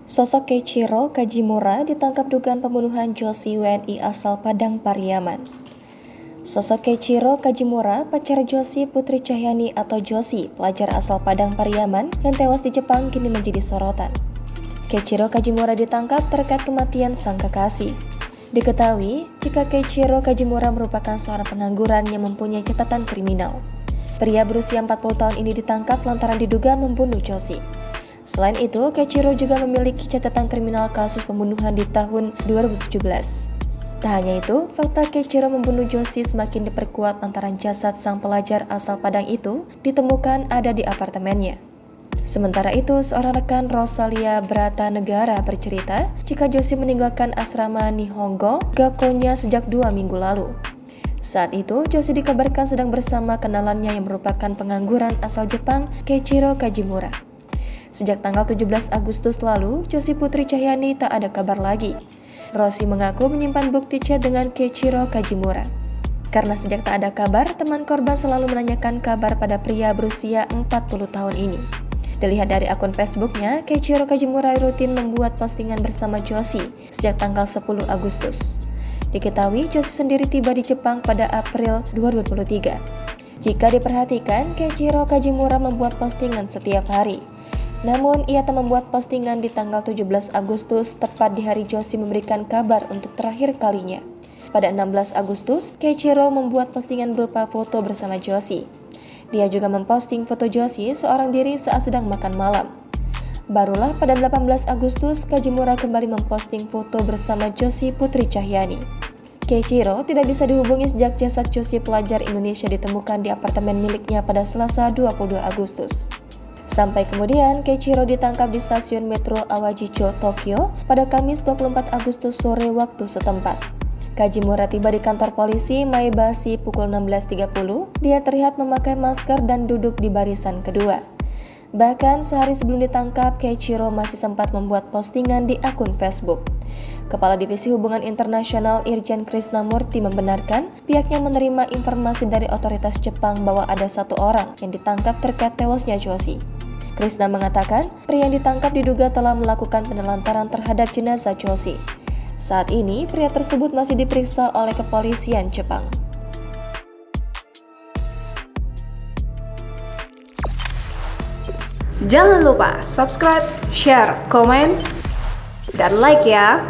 Sosok Keiichiro Kajimura ditangkap dugaan pembunuhan Joshi WNI asal Padang Pariaman. Sosok Keiichiro Kajimura, pacar Joshi Putri Cahyani atau Joshi, pelajar asal Padang Pariaman yang tewas di Jepang kini menjadi sorotan. Keiichiro Kajimura ditangkap terkait kematian sang kekasih. Diketahui jika Keiichiro Kajimura merupakan seorang pengangguran yang mempunyai catatan kriminal. Pria berusia 40 tahun ini ditangkap lantaran diduga membunuh Joshi. Selain itu, Keiichiro juga memiliki catatan kriminal kasus pembunuhan di tahun 2017. Tak hanya itu, fakta Keiichiro membunuh Joshi semakin diperkuat lantaran jasad sang pelajar asal Padang itu ditemukan ada di apartemennya. Sementara itu, seorang rekan Rosalia Bratanegara bercerita jika Joshi meninggalkan asrama Nihongo Gakkonya sejak 2 minggu lalu. Saat itu, Joshi dikabarkan sedang bersama kenalannya yang merupakan pengangguran asal Jepang, Keiichiro Kajimura. Sejak tanggal 17 Agustus lalu, Joshi Putri Cahyani tak ada kabar lagi. Rosi mengaku menyimpan bukti chat dengan Keiichiro Kajimura. Karena sejak tak ada kabar, teman korban selalu menanyakan kabar pada pria berusia 40 tahun ini. Dilihat dari akun Facebooknya, Keiichiro Kajimura rutin membuat postingan bersama Joshi sejak tanggal 10 Agustus. Diketahui Joshi sendiri tiba di Jepang pada April 2023. Jika diperhatikan, Keiichiro Kajimura membuat postingan setiap hari. Namun, ia tak membuat postingan di tanggal 17 Agustus, tepat di hari Joshi memberikan kabar untuk terakhir kalinya. Pada 16 Agustus, Keiichiro membuat postingan berupa foto bersama Joshi. Dia juga memposting foto Joshi seorang diri saat sedang makan malam. Barulah pada 18 Agustus, Kajimura kembali memposting foto bersama Joshi Putri Cahyani. Keiichiro tidak bisa dihubungi sejak jasad Joshi pelajar Indonesia ditemukan di apartemen miliknya pada Selasa 22 Agustus. Sampai kemudian Keiichiro ditangkap di stasiun metro Awajicho, Tokyo pada Kamis 24 Agustus sore waktu setempat. Kajimura tiba di kantor polisi Maebashi pukul 16.30. Dia terlihat memakai masker dan duduk di barisan kedua. Bahkan sehari sebelum ditangkap, Keiichiro masih sempat membuat postingan di akun Facebook. Kepala Divisi Hubungan Internasional Irjen Krisnamurti membenarkan pihaknya menerima informasi dari otoritas Jepang bahwa ada satu orang yang ditangkap terkait tewasnya Joshi. Krishna mengatakan pria yang ditangkap diduga telah melakukan penelantaran terhadap jenazah Joshi. Saat ini, pria tersebut masih diperiksa oleh kepolisian Jepang. Jangan lupa subscribe, share, komen, dan like ya!